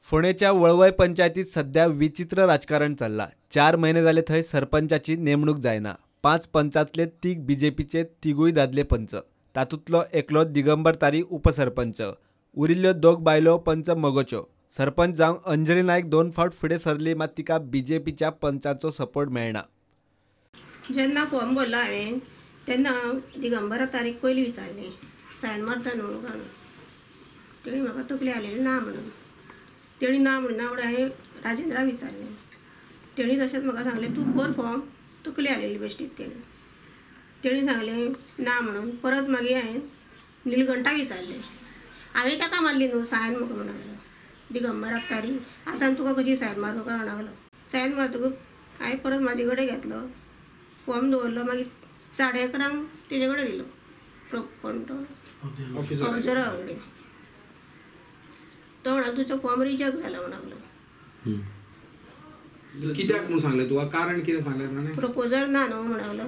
फोंडेच्या वळवय पंचायतीत सध्या विचित्र राजकारण चालला। 4 महिने झाले थंय सरपंचाची नेमणूक जायना। 5 पंचातले 3 बीजेपीचे तिगूय दादले पंच, तातूंतलो एकलो दिगंबर तारी उपसरपंच, उरिल्ल्यो 2 बायलो पंच मगोच्यो। सरपंच जावन अंजली नायक 2 फावट फुडें सरली, मात तिका बीजेपीच्या पंचांचो सपोर्ट मेळना। जेन्ना फॉर्म भरलो हांवें तेन्ना दिगंबरा तारीक पयलीं विचारली सायन मारता न्हू काय। तेणी म्हाका तकली आलेली ना म्हणून, तेणी ना म्हणना फुडें हांवें राजेंद्रा विचारलें। तेणी तशेंच म्हाका सांगलें तूं भर फॉर्म, तकली आलेली बेश्टीत तेणी सांगलें ना म्हणून। परत मागीर हांवें निलकंठा विचारलें, हांवें ताका मारली न्हू सायन म्हाका म्हणलो दिगंबराक तारी, आतां तुका कशी सायन मारूं काय म्हणलो। सायन मारतकूच हांवें परत म्हाजे कडेन घेतलो, फॉर्म दवरलो, मागीर 11:30 तेजे कडेन दिलो ऑब्जर्वरा कडेन। तो म्हणालो तुजो फॉर्म रिजेक्ट जाला म्हणलो। कित्याक म्हणून सांगलें तुका, कारण कितें सांगलें? प्रपोजल ना न्हू म्हणलो,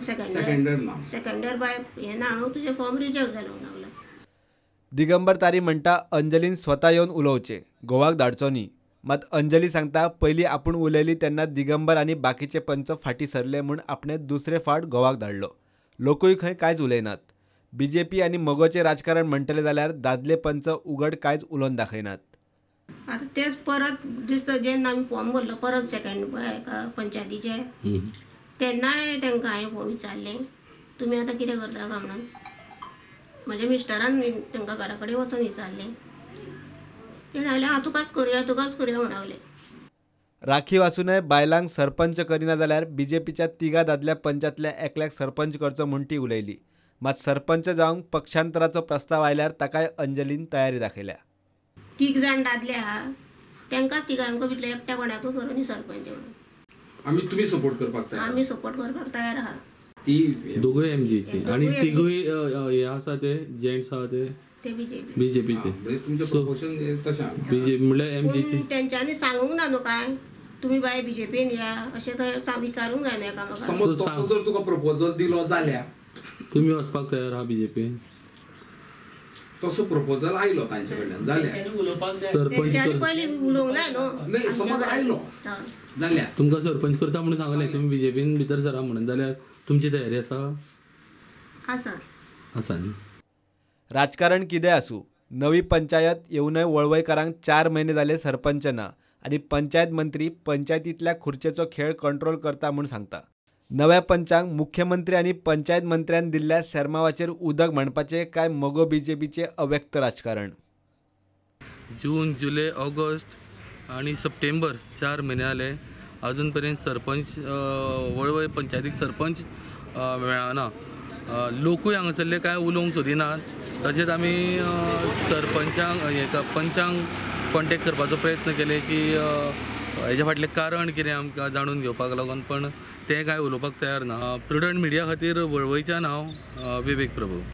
सेकंडर बाय हें ना न्हू, तुजें फॉर्म रिजेक्ट जालो म्हणलो। दिगंबर तारी म्हणटा अंजलीन स्वता येवन उलोवचें, घोवाक धाडचो न्ही। मात अंजली सांगता पयलीं आपूण उलयली तेन्ना दिगंबर आनी बाकीचे पंच फाटीं सरले म्हूण आपणें दुसरे फावट घोवाक धाडलो। लोकूय खंय कांयच उलयनात। बीजेपी आनी मगोचें राजकारण म्हणटले जाल्यार दादले पंच उगड कांयच उलोवन दाखयनात। आतां तेच परत दिसता जेन्ना आमी फॉर्म भरलो परत सेकंड पंचायतीचे, तेन्नाय तांकां हांवें फॉर्म विचारलें तुमी आतां कितें करता काय म्हणून। म्हज्या मिस्टरान तांकां घरा कडेन वचून विचारलें, तेणें सांगलें हांव तुकाच करुया म्हणले। राखीव आसूनय बायलांक सरपंच करिना जाल्यार बीजेपीच्या 3 दादल्या पंचांतल्या एकल्याक सरपंच करचो म्हूण ती उलयली। मात सरपंच जावंक पक्षांतराचो प्रस्ताव आयल्यार ताकाय अंजलीन तयारी दाखयल्या। 3 जाण दादले आहा, तांकां 3 भितले एकट्या कोणाकूय करूनी सरपंच म्हणून। तुमी सपोर्ट करपाक तयार? आमी सपोर्ट करपाक तयार आहा। ती दोगूय एमजीची आनी तिगूय हे आसा ते जेंट्स आहा ते बीजेपीचे। तुमचें प्रपोजल तशें बीजेपी म्हणल्यार एमजीचे। तेंच्यांनी सांगूंक ना न्हू काय तुमी बाय बीजेपीन या अशें थंय विचारूंक जाय न्हू एकामेकांक। समज तसो जर तुका प्रपोजल दिलो जाल्यार तुमी वचपाक तयार आहा बीजेपीन? तसो प्रपोजल आयलो तांचे कडल्यान जाल्यार सरपंच पयलीं उलोवंक जाय न्हू। नाही समज आयलो जाल्यार तुमकां सरपंच करता म्हणून सांगलें तुमी बीजेपीन भितर सरा म्हणून, जाल्यार तुमची तयारी आसा? आसा न्ही। राजकारण कितें आसूं, नवी पंचायत येवनय वळवयकारांक 4 महिने जाले सरपंच ना आनी पंचायत मंत्री पंचायतींतल्या खुर्चेचो खेळ कंट्रोल करता म्हूण सांगता। नव्या पंचांक मुख्यमंत्री आनी पंचायत मंत्र्यान दिल्ल्या सेरमावाचेर उदक म्हणपाचें काय मगो बीजेपीचें अव्यक्त राजकारण। जून, जुलय, ऑगस्ट आनी सप्टेंबर 4 महिने जाले अजून पर्यंत सरपंच वळवय पंचायतीक सरपंच मेळना। लोकूय हांगासरले कांय उलोवंक सोदिनात। तशेंच आमी पंचांक कॉन्टेक्ट करपाचो प्रयत्न केले की हेच्या फाटलें कारण कितें आमकां जाणून घेवपाक लागून, पण ते कांय उलोवपाक तयार ना। प्रुडंट मिडिया खातीर वळवयच्यान हांव विवेक प्रभू।